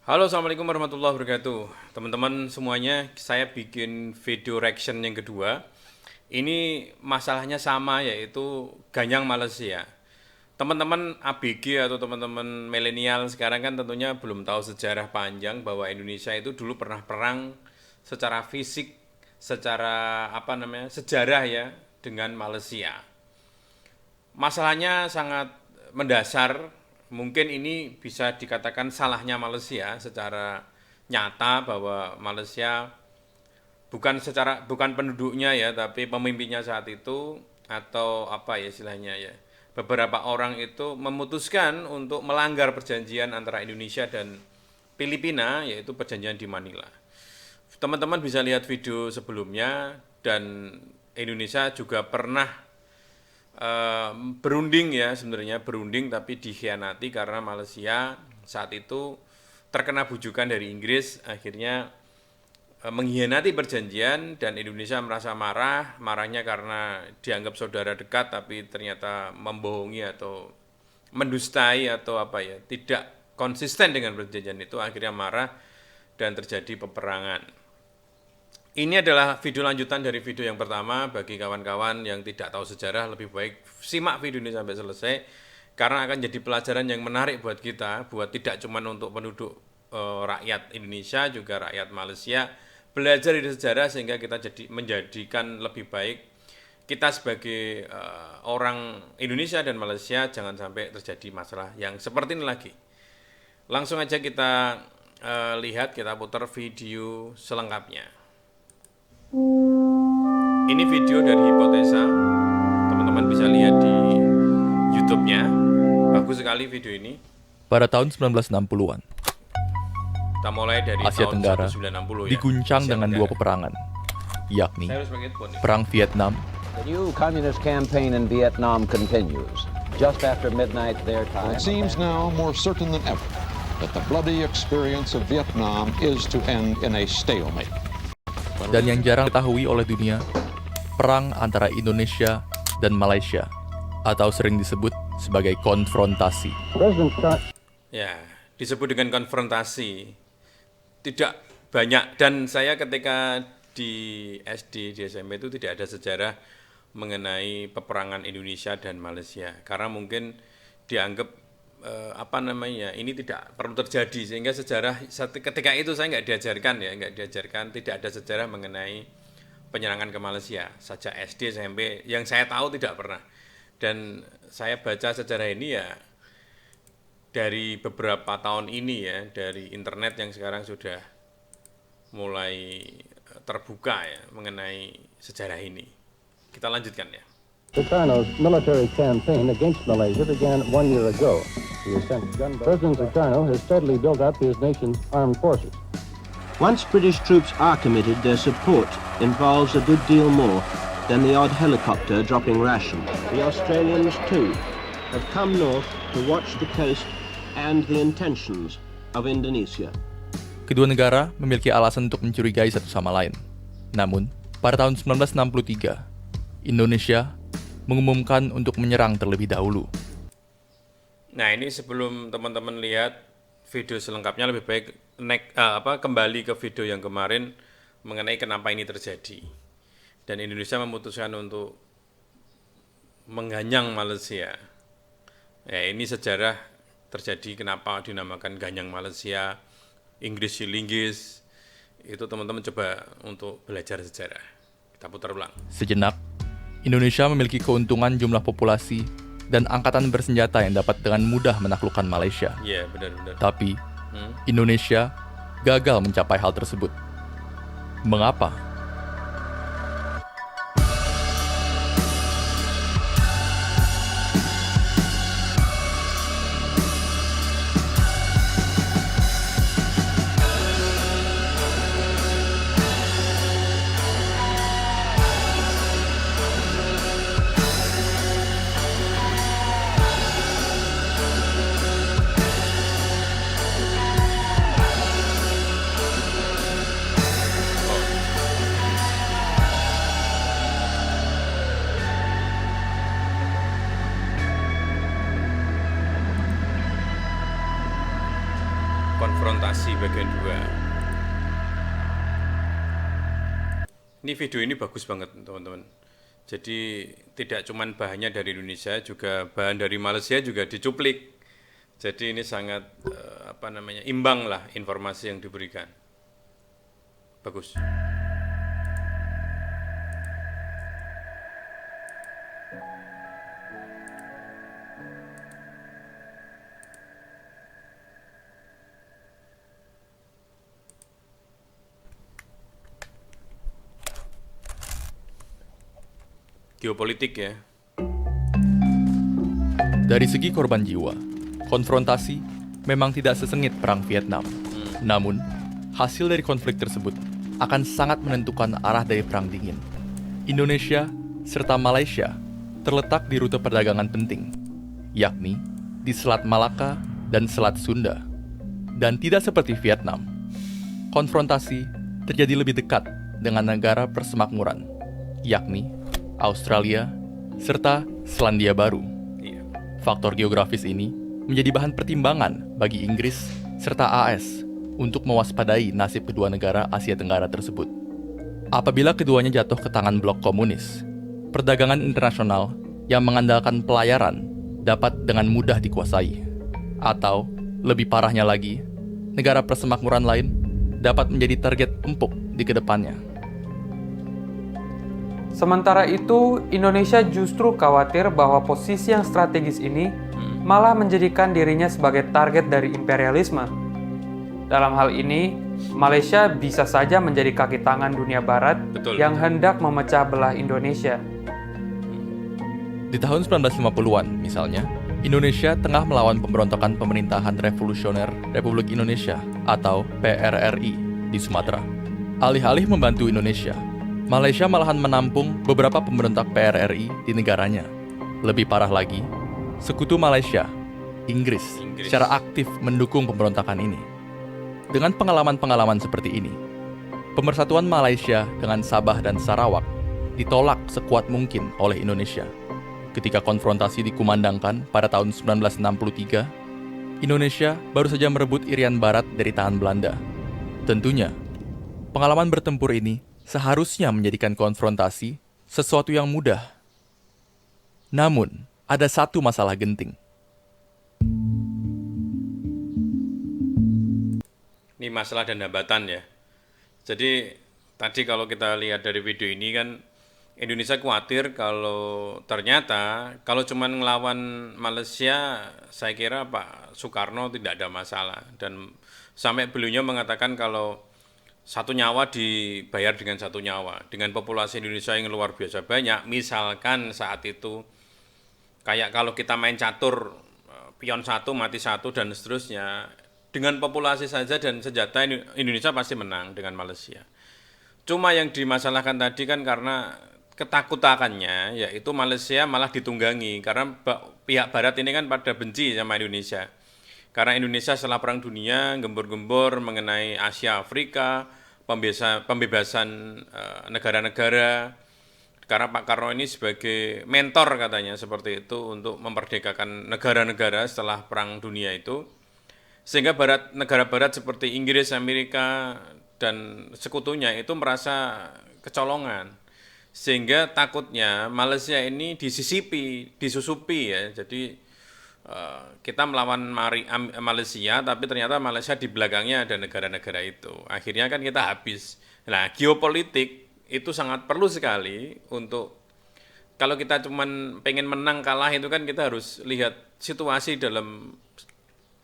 Halo, assalamualaikum warahmatullahi wabarakatuh. Teman-teman semuanya, saya bikin video reaction yang kedua. Ini masalahnya sama, yaitu Ganyang Malaysia. Teman-teman ABG atau teman-teman milenial sekarang kan tentunya belum tahu sejarah panjang bahwa Indonesia itu dulu pernah perang secara fisik, secara sejarah ya dengan Malaysia. Masalahnya sangat mendasar. Mungkin ini bisa dikatakan salahnya Malaysia secara nyata bahwa Malaysia bukan penduduknya ya, tapi pemimpinnya saat itu atau apa ya istilahnya ya. Beberapa orang itu memutuskan untuk melanggar perjanjian antara Indonesia dan Filipina, yaitu perjanjian di Manila. Teman-teman bisa lihat video sebelumnya, dan Indonesia juga pernah berunding ya, sebenarnya berunding tapi dikhianati karena Malaysia saat itu terkena bujukan dari Inggris, akhirnya mengkhianati perjanjian, dan Indonesia merasa marahnya karena dianggap saudara dekat tapi ternyata membohongi atau mendustai atau tidak konsisten dengan perjanjian itu, akhirnya marah dan terjadi peperangan. Ini adalah video lanjutan dari video yang pertama. Bagi kawan-kawan yang tidak tahu sejarah, lebih baik simak video ini sampai selesai, karena akan jadi pelajaran yang menarik buat kita, buat tidak cuma untuk penduduk rakyat Indonesia, juga rakyat Malaysia, belajar dari sejarah sehingga kita menjadikan lebih baik kita sebagai orang Indonesia dan Malaysia, jangan sampai terjadi masalah yang seperti ini lagi. Langsung aja kita lihat, kita putar video selengkapnya. Ini video dari Hipotesa, teman-teman bisa lihat di YouTube-nya. Bagus sekali video ini. Pada tahun 1960-an, Kita mulai dari Asia tahun Tenggara 1960 ya. diguncang Asia dengan Tenggara. dua peperangan, yakni Saya harus pakai headphone ya. Perang Vietnam The new communist campaign in Vietnam continues. Just after midnight their time. It seems now more certain than ever that the bloody experience of Vietnam is to end in a stalemate. dan yang jarang diketahui oleh dunia, perang antara Indonesia dan Malaysia, atau sering disebut sebagai konfrontasi. Ya, disebut dengan konfrontasi. Tidak banyak, dan saya ketika di SD, di SMP itu tidak ada sejarah mengenai peperangan Indonesia dan Malaysia, karena mungkin dianggap ini tidak perlu terjadi, sehingga sejarah ketika itu saya nggak diajarkan, tidak ada sejarah mengenai penyerangan ke Malaysia. Sejak SD, SMP, yang saya tahu tidak pernah. Dan saya baca sejarah ini ya dari beberapa tahun ini ya, dari internet yang sekarang sudah mulai terbuka ya mengenai sejarah ini. Kita lanjutkan ya. Sukarno's military campaign against Malaysia began 1 year ago. President Sukarno has steadily built up his nation's armed forces. Once British troops are committed, their support involves a good deal more than the odd helicopter dropping rations. The Australians, too, have come north to watch the coast and the intentions of Indonesia. Kedua negara memiliki alasan untuk mencurigai satu sama lain. Namun, pada tahun 1963, Indonesia mengumumkan untuk menyerang terlebih dahulu. Nah, ini sebelum teman-teman lihat video selengkapnya, lebih baik kembali ke video yang kemarin mengenai kenapa ini terjadi. Dan Indonesia memutuskan untuk mengganyang Malaysia. Ya, ini sejarah terjadi kenapa dinamakan Ganyang Malaysia, Inggris Linggis. Itu teman-teman coba untuk belajar sejarah. Kita putar ulang. Sejenak, Indonesia memiliki keuntungan jumlah populasi dan angkatan bersenjata yang dapat dengan mudah menaklukkan Malaysia. Iya, benar-benar. Tapi, Indonesia gagal mencapai hal tersebut. Mengapa? konfrontasi bagian 2. Ini video ini bagus banget teman-teman. Jadi tidak cuma bahannya dari Indonesia, juga bahan dari Malaysia juga dicuplik. Jadi ini sangat imbang lah informasi yang diberikan. Bagus. Geopolitik ya. Dari segi korban jiwa, konfrontasi memang tidak sesengit perang Vietnam. Namun, hasil dari konflik tersebut akan sangat menentukan arah dari perang dingin. Indonesia serta Malaysia terletak di rute perdagangan penting, yakni di Selat Malaka dan Selat Sunda. Dan tidak seperti Vietnam, konfrontasi terjadi lebih dekat dengan negara persemakmuran, yakni Australia serta Selandia Baru. Faktor geografis ini menjadi bahan pertimbangan bagi Inggris serta AS untuk mewaspadai nasib kedua negara Asia Tenggara tersebut. Apabila keduanya jatuh ke tangan blok komunis, perdagangan internasional yang mengandalkan pelayaran dapat dengan mudah dikuasai. Atau, lebih parahnya lagi, negara persemakmuran lain dapat menjadi target empuk di kedepannya. Sementara itu, Indonesia justru khawatir bahwa posisi yang strategis ini malah menjadikan dirinya sebagai target dari imperialisme. Dalam hal ini, Malaysia bisa saja menjadi kaki tangan dunia barat yang hendak memecah belah Indonesia. Di tahun 1950-an misalnya, Indonesia tengah melawan pemberontakan Pemerintahan Revolusioner Republik Indonesia atau PRRI di Sumatera. Alih-alih membantu Indonesia, Malaysia malahan menampung beberapa pemberontak PRRI di negaranya. Lebih parah lagi, sekutu Malaysia, Inggris, secara aktif mendukung pemberontakan ini. Dengan pengalaman-pengalaman seperti ini, pemersatuan Malaysia dengan Sabah dan Sarawak ditolak sekuat mungkin oleh Indonesia. Ketika konfrontasi dikumandangkan pada tahun 1963, Indonesia baru saja merebut Irian Barat dari tangan Belanda. Tentunya, pengalaman bertempur ini seharusnya menjadikan konfrontasi sesuatu yang mudah. Namun, ada satu masalah genting. Ini masalah dan hambatan ya. Jadi, tadi kalau kita lihat dari video ini kan, Indonesia khawatir kalau ternyata, kalau cuma ngelawan Malaysia, saya kira Pak Soekarno tidak ada masalah. Dan sampai beliaunya mengatakan kalau satu nyawa dibayar dengan satu nyawa. Dengan populasi Indonesia yang luar biasa banyak, misalkan saat itu, kayak kalau kita main catur, pion satu, mati satu, dan seterusnya, dengan populasi saja dan senjata Indonesia pasti menang dengan Malaysia. Cuma yang dimasalahkan tadi kan karena ketakutannya, yaitu Malaysia malah ditunggangi, karena pihak Barat ini kan pada benci sama Indonesia. Karena Indonesia setelah Perang Dunia gembor-gembor mengenai Asia Afrika, pembebasan negara-negara, karena Pak Karno ini sebagai mentor katanya seperti itu untuk memerdekakan negara-negara setelah Perang Dunia itu, sehingga negara Barat seperti Inggris, Amerika, dan sekutunya itu merasa kecolongan, sehingga takutnya Malaysia ini disusupi ya. Jadi kita melawan Malaysia, tapi ternyata Malaysia di belakangnya ada negara-negara itu. Akhirnya kan kita habis. Nah, geopolitik itu sangat perlu sekali untuk, kalau kita cuma pengen menang kalah itu kan kita harus lihat situasi dalam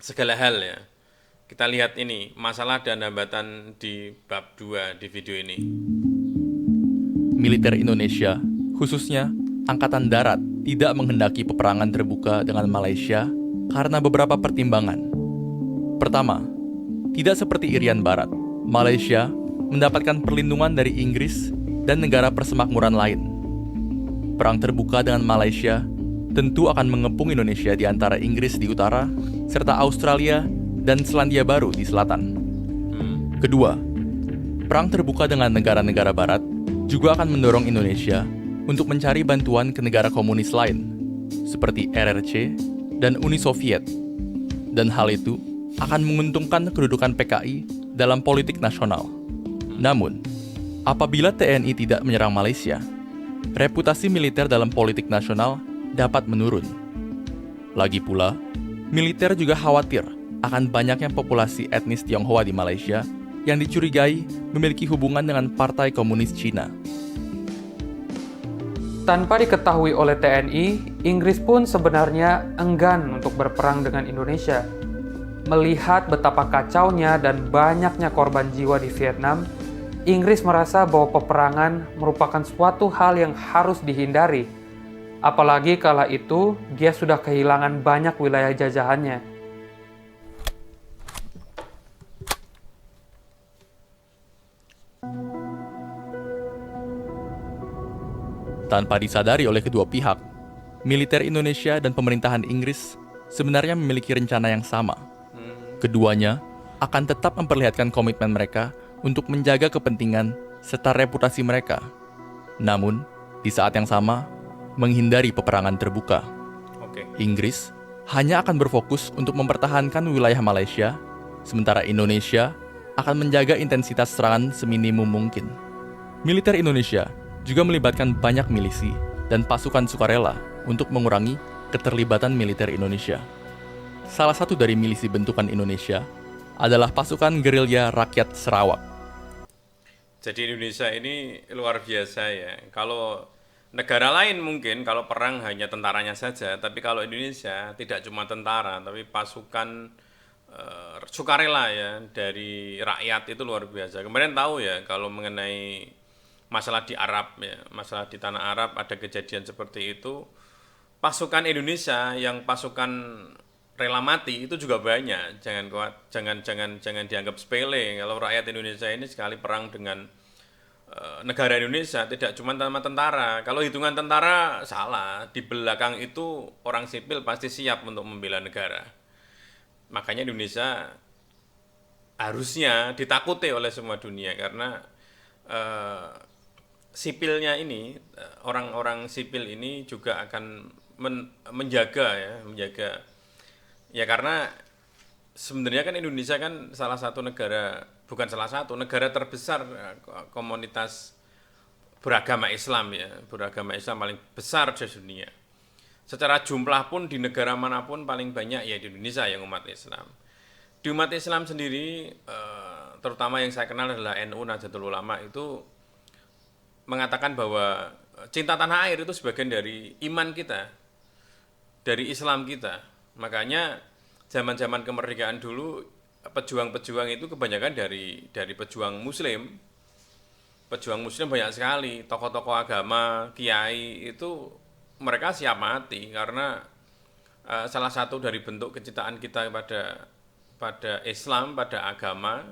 segala hal ya. Kita lihat ini, masalah dan hambatan di bab 2 di video ini. Militer Indonesia, khususnya Angkatan Darat, tidak menghendaki peperangan terbuka dengan Malaysia karena beberapa pertimbangan. Pertama, tidak seperti Irian Barat, Malaysia mendapatkan perlindungan dari Inggris dan negara persemakmuran lain. Perang terbuka dengan Malaysia tentu akan mengepung Indonesia di antara Inggris di utara, serta Australia dan Selandia Baru di selatan. Kedua, perang terbuka dengan negara-negara Barat juga akan mendorong Indonesia untuk mencari bantuan ke negara komunis lain, seperti RRC dan Uni Soviet. Dan hal itu akan menguntungkan kedudukan PKI dalam politik nasional. Namun, apabila TNI tidak menyerang Malaysia, reputasi militer dalam politik nasional dapat menurun. Lagi pula, militer juga khawatir akan banyaknya populasi etnis Tionghoa di Malaysia yang dicurigai memiliki hubungan dengan Partai Komunis Cina. Tanpa diketahui oleh TNI, Inggris pun sebenarnya enggan untuk berperang dengan Indonesia. Melihat betapa kacaunya dan banyaknya korban jiwa di Vietnam, Inggris merasa bahwa peperangan merupakan suatu hal yang harus dihindari. Apalagi kala itu dia sudah kehilangan banyak wilayah jajahannya. Tanpa disadari oleh kedua pihak, militer Indonesia dan pemerintahan Inggris sebenarnya memiliki rencana yang sama. Keduanya akan tetap memperlihatkan komitmen mereka untuk menjaga kepentingan serta reputasi mereka. Namun, di saat yang sama, menghindari peperangan terbuka. Inggris hanya akan berfokus untuk mempertahankan wilayah Malaysia, sementara Indonesia akan menjaga intensitas serangan seminimum mungkin. Militer Indonesia juga melibatkan banyak milisi dan pasukan sukarela untuk mengurangi keterlibatan militer Indonesia. Salah satu dari milisi bentukan Indonesia adalah pasukan gerilya rakyat Sarawak. Jadi Indonesia ini luar biasa ya. Kalau negara lain mungkin kalau perang hanya tentaranya saja, tapi kalau Indonesia tidak cuma tentara, tapi pasukan sukarela ya dari rakyat itu luar biasa. Kemarin tahu ya kalau mengenai masalah di Arab ya, masalah di tanah Arab ada kejadian seperti itu. Pasukan Indonesia yang pasukan rela mati itu juga banyak. Jangan dianggap sepele. Kalau rakyat Indonesia ini sekali perang dengan negara Indonesia tidak cuma sama tentara. Kalau hitungan tentara salah. Di belakang itu orang sipil pasti siap untuk membela negara. Makanya Indonesia harusnya ditakuti oleh semua dunia karena sipilnya ini, orang-orang sipil ini juga akan menjaga ya karena sebenarnya kan Indonesia kan salah satu negara, bukan salah satu, negara terbesar komunitas beragama Islam ya, beragama Islam paling besar di dunia. Secara jumlah pun di negara manapun paling banyak ya di Indonesia yang umat Islam. Di umat Islam sendiri, terutama yang saya kenal adalah NU Nahdlatul Ulama itu mengatakan bahwa cinta tanah air itu sebagian dari iman kita, dari Islam kita. Makanya zaman-zaman kemerdekaan dulu pejuang-pejuang itu kebanyakan dari pejuang Muslim. Pejuang Muslim banyak sekali, tokoh-tokoh agama, kiai itu mereka siap mati karena salah satu dari bentuk kecintaan kita pada Islam, pada agama,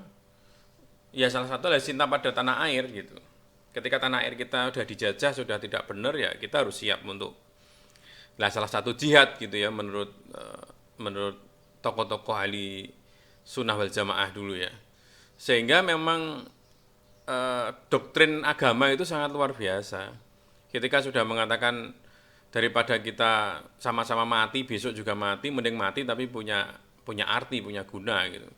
ya salah satu adalah cinta pada tanah air gitu. Ketika tanah air kita sudah dijajah, sudah tidak benar ya kita harus siap untuk salah satu jihad gitu ya menurut tokoh-tokoh ahli sunnah wal jamaah dulu ya. Sehingga memang doktrin agama itu sangat luar biasa. Ketika sudah mengatakan daripada kita sama-sama mati besok juga mati, mending mati tapi punya arti, punya guna gitu.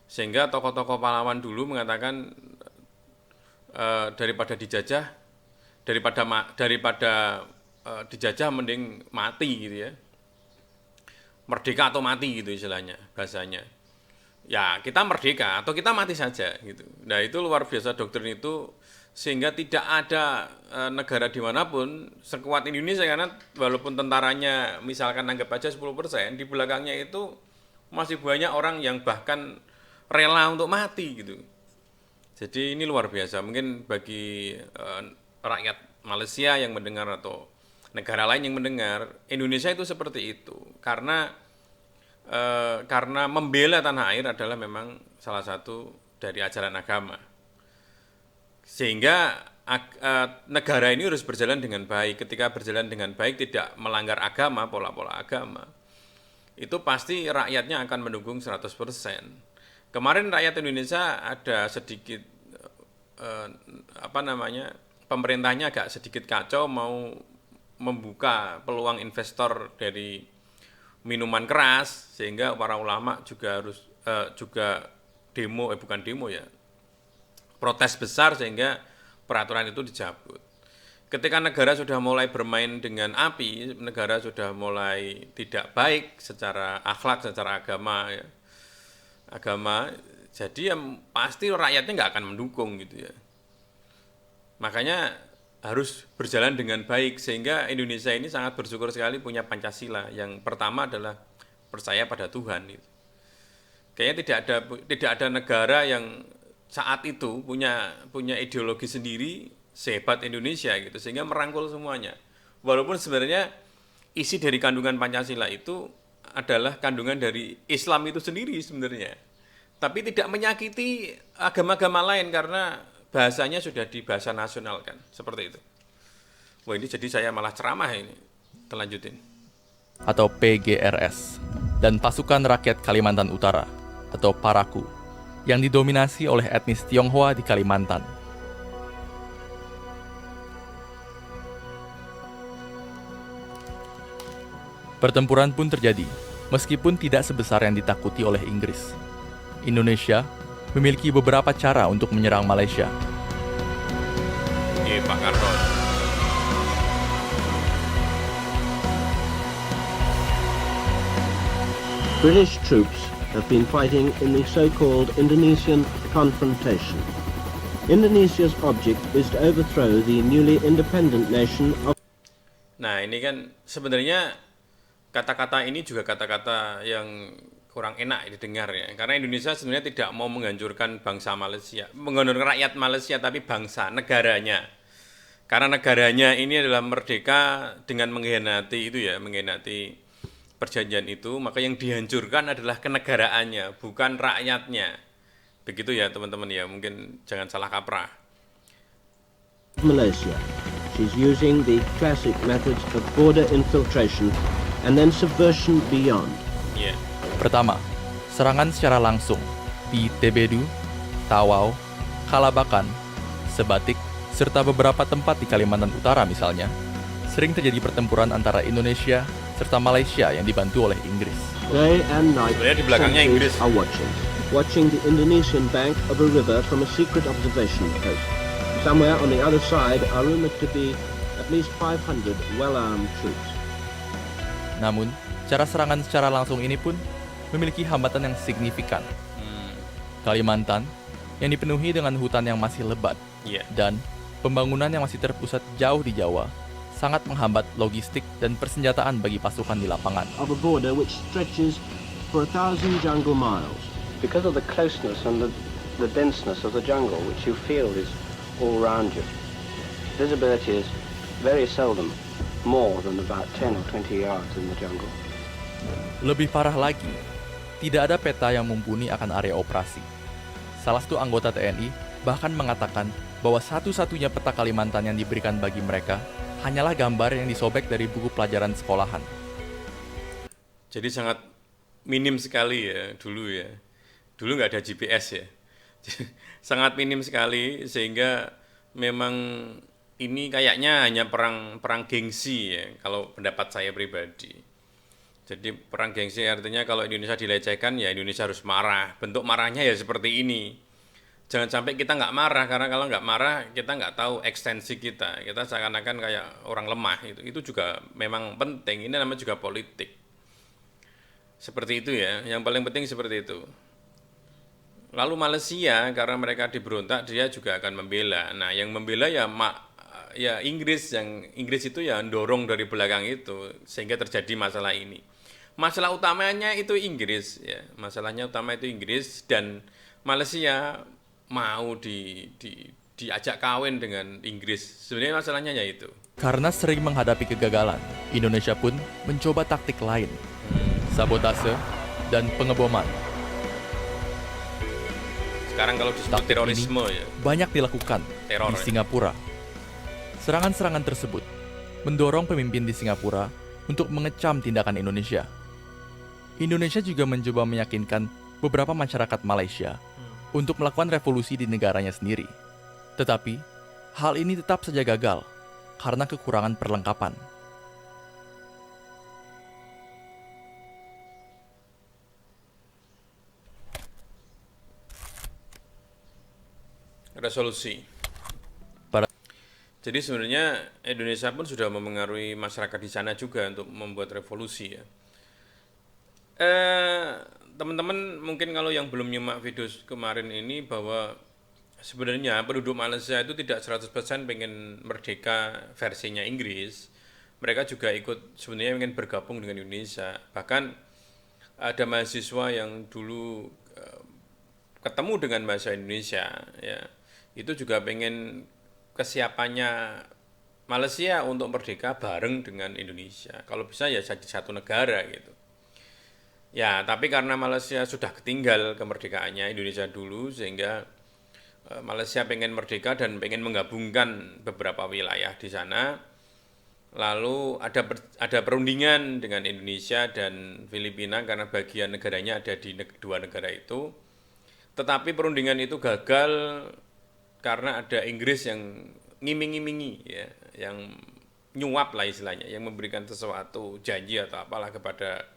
Sehingga tokoh-tokoh pahlawan dulu mengatakan daripada dijajah dijajah mending mati gitu ya, merdeka atau mati gitu istilahnya bahasanya ya, kita merdeka atau kita mati saja gitu. Nah itu luar biasa doktrin itu, sehingga tidak ada negara dimanapun sekuat Indonesia karena walaupun tentaranya misalkan anggap aja 10%, di belakangnya itu masih banyak orang yang bahkan rela untuk mati gitu. Jadi ini luar biasa. Mungkin bagi rakyat Malaysia yang mendengar atau negara lain yang mendengar, Indonesia itu seperti itu. Karena membela tanah air adalah memang salah satu dari ajaran agama. Sehingga negara ini harus berjalan dengan baik. Ketika berjalan dengan baik, tidak melanggar agama, pola-pola agama, itu pasti rakyatnya akan mendukung 100%. Kemarin rakyat Indonesia ada sedikit pemerintahnya agak sedikit kacau, mau membuka peluang investor dari minuman keras, sehingga para ulama juga harus juga protes besar sehingga peraturan itu dicabut. Ketika negara sudah mulai bermain dengan api, negara sudah mulai tidak baik secara akhlak, secara agama, ya. Jadi pasti rakyatnya nggak akan mendukung gitu ya. Makanya harus berjalan dengan baik, sehingga Indonesia ini sangat bersyukur sekali punya Pancasila. Yang pertama adalah percaya pada Tuhan. Gitu. Kayaknya tidak ada negara yang saat itu punya ideologi sendiri sehebat Indonesia gitu, sehingga merangkul semuanya. Walaupun sebenarnya isi dari kandungan Pancasila itu adalah kandungan dari Islam itu sendiri sebenarnya. Tapi tidak menyakiti agama-agama lain karena bahasanya sudah di bahasa nasional kan, seperti itu. Wah, ini jadi saya malah ceramah ini. Terlanjutin. Atau PGRS, dan Pasukan Rakyat Kalimantan Utara, atau Paraku, yang didominasi oleh etnis Tionghoa di Kalimantan. Pertempuran pun terjadi, meskipun tidak sebesar yang ditakuti oleh Inggris. Indonesia memiliki beberapa cara untuk menyerang Malaysia. Iya, Pak Karton. British troops have been fighting in the so-called Indonesian confrontation. Indonesia's object is to overthrow the newly independent nation of... Nah, ini kan sebenarnya kata-kata ini juga kata-kata yang kurang enak didengar ya. Karena Indonesia sebenarnya tidak mau menghancurkan bangsa Malaysia, menghancurkan rakyat Malaysia, tapi bangsa, negaranya. Karena negaranya ini adalah merdeka dengan mengkhianati itu ya, mengkhianati perjanjian itu, maka yang dihancurkan adalah kenegaraannya, bukan rakyatnya. Begitu ya teman-teman ya, mungkin jangan salah kaprah. Malaysia. She's using the classic methods of border infiltration and then subversion beyond. Yeah. Pertama, serangan secara langsung di Tebedu, Tawau, Kalabakan, Sebatik, serta beberapa tempat di Kalimantan Utara misalnya, sering terjadi pertempuran antara Indonesia serta Malaysia yang dibantu oleh Inggris. Day and night, Sebenarnya di belakangnya Inggris are watching the Indonesian bank of a river from a secret observation post. Somewhere on the other side are rumored to be at least 500 well-armed troops. Namun, cara serangan secara langsung ini pun memiliki hambatan yang signifikan. Kalimantan yang dipenuhi dengan hutan yang masih lebat dan pembangunan yang masih terpusat jauh di Jawa sangat menghambat logistik dan persenjataan bagi pasukan di lapangan. Of a border which stretches for 1,000 jungle miles. Because of the closeness and the denseness of the jungle, which you feel is all around you, visibility is very seldom more than about 10 or 20 yards in the jungle. Lebih parah lagi, tidak ada peta yang mumpuni akan area operasi. Salah satu anggota TNI bahkan mengatakan bahwa satu-satunya peta Kalimantan yang diberikan bagi mereka hanyalah gambar yang disobek dari buku pelajaran sekolahan. Jadi sangat minim sekali ya dulu ya. Dulu nggak ada GPS ya. Sangat minim sekali, sehingga memang ini kayaknya hanya perang gengsi ya, kalau pendapat saya pribadi. Jadi perang gengsi artinya kalau Indonesia dilecehkan ya Indonesia harus marah. Bentuk marahnya ya seperti ini. Jangan sampai kita nggak marah, karena kalau nggak marah kita nggak tahu ekstensi kita. Kita seakan-akan kayak orang lemah. Itu juga memang penting. Ini namanya juga politik. Seperti itu ya. Yang paling penting seperti itu. Lalu Malaysia, karena mereka diberontak, dia juga akan membela. Nah, yang membela ya Inggris. Yang Inggris itu ya dorong dari belakang itu sehingga terjadi masalah ini. Masalah utamanya itu Inggris ya. Masalahnya utama itu Inggris, dan Malaysia mau diajak kawin dengan Inggris. Sebenarnya masalahnya ya itu. Karena sering menghadapi kegagalan, Indonesia pun mencoba taktik lain. Sabotase dan pengeboman. Sekarang kalau disebut Taktik terorisme ini ya. banyak dilakukan Teror, di ya. Singapura. Serangan-serangan tersebut mendorong pemimpin di Singapura untuk mengecam tindakan Indonesia. Indonesia juga mencoba meyakinkan beberapa masyarakat Malaysia untuk melakukan revolusi di negaranya sendiri. Tetapi, hal ini tetap saja gagal karena kekurangan perlengkapan. resolusi. Pada- Jadi sebenarnya Indonesia pun sudah memengaruhi masyarakat di sana juga untuk membuat revolusi ya. Teman-teman mungkin kalau yang belum nyimak video kemarin ini bahwa sebenarnya penduduk Malaysia itu tidak 100% pengen merdeka versinya Inggris. Mereka juga ikut sebenarnya ingin bergabung dengan Indonesia. Bahkan ada mahasiswa yang dulu ketemu dengan bahasa Indonesia ya. Itu juga pengen kesiapannya Malaysia untuk merdeka bareng dengan Indonesia. Kalau bisa ya jadi satu negara gitu. Ya, tapi karena Malaysia sudah ketinggal kemerdekaannya Indonesia dulu, sehingga Malaysia pengen merdeka dan pengen menggabungkan beberapa wilayah di sana. Lalu ada perundingan dengan Indonesia dan Filipina karena bagian negaranya ada di dua negara itu. Tetapi perundingan itu gagal karena ada Inggris yang ngiming-ngimingi ya, yang nyuap lah istilahnya, yang memberikan sesuatu janji atau apalah kepada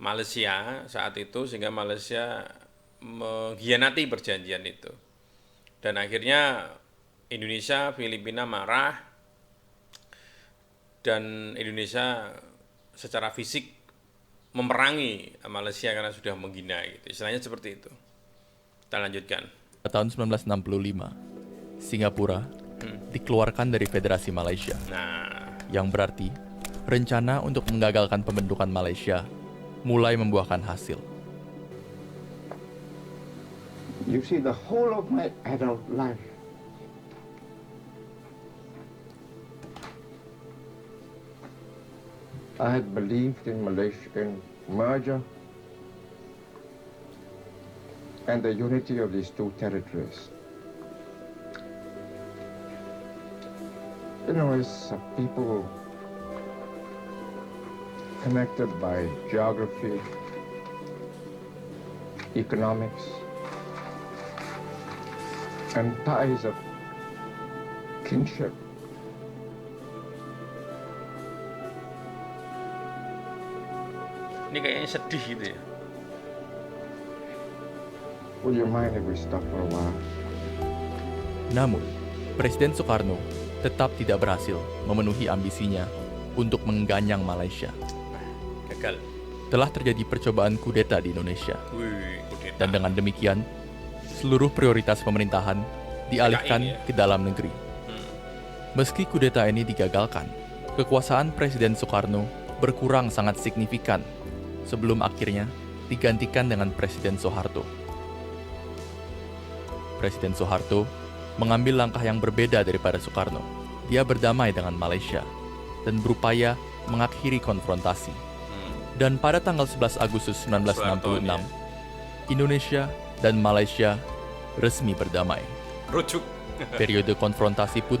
Malaysia saat itu, sehingga Malaysia mengkhianati perjanjian itu. Dan akhirnya Indonesia, Filipina marah, dan Indonesia secara fisik memerangi Malaysia karena sudah menghina gitu. Istilahnya seperti itu. Kita lanjutkan. Tahun 1965, Singapura dikeluarkan dari Federasi Malaysia, yang berarti rencana untuk menggagalkan pembentukan Malaysia mulai membuahkan hasil. You see, the whole of my adult life, I had believed in Malaysian merger and the unity of these two territories. You know, as a people connected by geography, economics, and ties of kinship. Ini kayaknya sedih gitu ya. Would you mind if we stop for a while? Namun, Presiden Soekarno tetap tidak berhasil memenuhi ambisinya untuk mengganyang Malaysia. Gagal. Telah terjadi percobaan kudeta di Indonesia. Kudeta. Dan dengan demikian, seluruh prioritas pemerintahan dialihkan PKI, ya? ke dalam negeri. Meski kudeta ini digagalkan, kekuasaan Presiden Soekarno berkurang sangat signifikan sebelum akhirnya digantikan dengan Presiden Soeharto. Presiden Soeharto mengambil langkah yang berbeda daripada Soekarno. Dia berdamai dengan Malaysia dan berupaya mengakhiri konfrontasi. Dan pada tanggal 11 Agustus 1966, Indonesia dan Malaysia resmi berdamai. Rujuk. Periode konfrontasi pun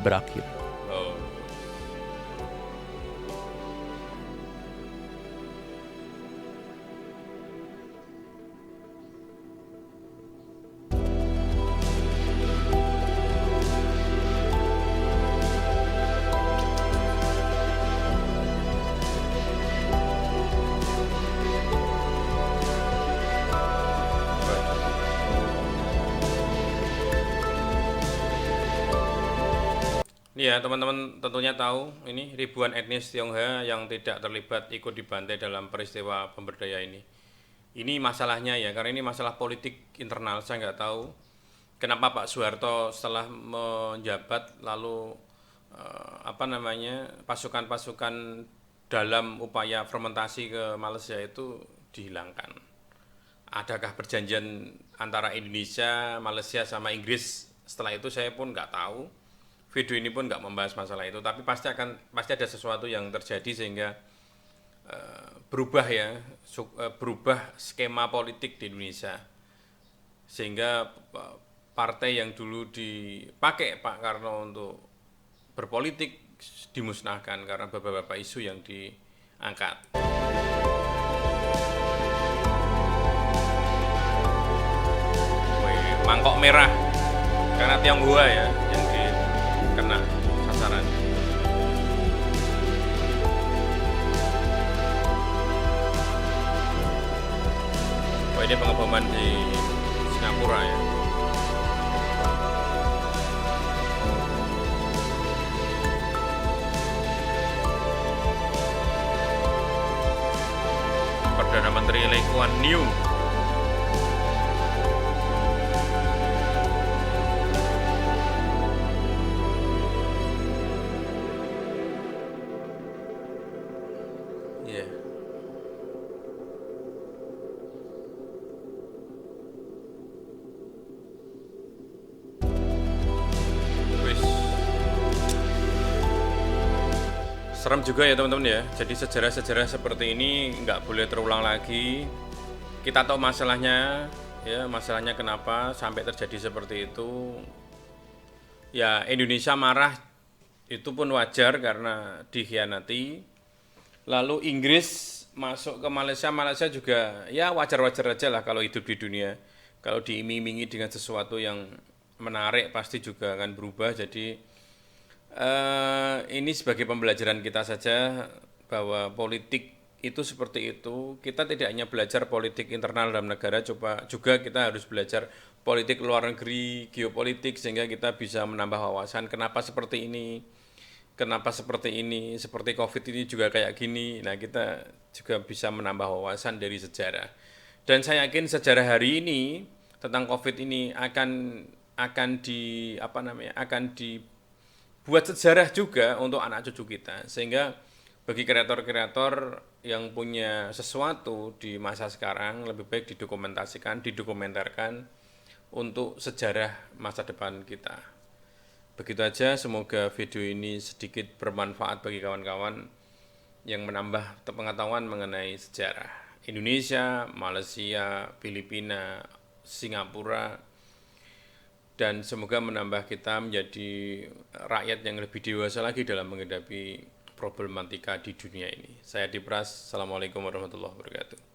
berakhir. Ya, teman-teman tentunya tahu ini ribuan etnis Tionghoa yang tidak terlibat ikut dibantai dalam peristiwa pemberdayaan ini. Ini masalahnya ya, karena ini masalah politik internal. Saya nggak tahu kenapa Pak Soeharto setelah menjabat lalu pasukan-pasukan dalam upaya fermentasi ke Malaysia itu dihilangkan. Adakah perjanjian antara Indonesia, Malaysia sama Inggris? Setelah itu saya pun nggak tahu. Video ini pun nggak membahas masalah itu, tapi pasti ada sesuatu yang terjadi sehingga berubah skema politik di Indonesia, sehingga partai yang dulu dipakai Pak Karno untuk berpolitik dimusnahkan karena beberapa isu yang diangkat. Mangkok merah karena Tionghoa ya yang kena sasaran. Ini pengeboman di Singapura ya. Menteri Lee Kuan Yew. Yeah. Serem juga ya teman-teman ya. Jadi sejarah-sejarah seperti ini nggak boleh terulang lagi. Kita tahu masalahnya, ya masalahnya kenapa sampai terjadi seperti itu. Ya Indonesia marah itu pun wajar karena dikhianati. Lalu Inggris masuk ke Malaysia juga ya wajar-wajar aja lah kalau hidup di dunia. Kalau diiming-imingi dengan sesuatu yang menarik pasti juga akan berubah. Jadi ini sebagai pembelajaran kita saja bahwa politik itu seperti itu. Kita tidak hanya belajar politik internal dalam negara, juga kita harus belajar politik luar negeri, geopolitik, sehingga kita bisa menambah wawasan kenapa seperti ini, seperti COVID ini juga kayak gini. Nah, kita juga bisa menambah wawasan dari sejarah. Dan saya yakin sejarah hari ini tentang COVID ini akan dibuat sejarah juga untuk anak cucu kita, sehingga bagi kreator-kreator yang punya sesuatu di masa sekarang lebih baik didokumentarkan untuk sejarah masa depan kita. Begitu aja, semoga video ini sedikit bermanfaat bagi kawan-kawan yang menambah pengetahuan mengenai sejarah Indonesia, Malaysia, Filipina, Singapura, dan semoga menambah kita menjadi rakyat yang lebih dewasa lagi dalam menghadapi problematika di dunia ini. Saya Dipras, Assalamualaikum warahmatullahi wabarakatuh.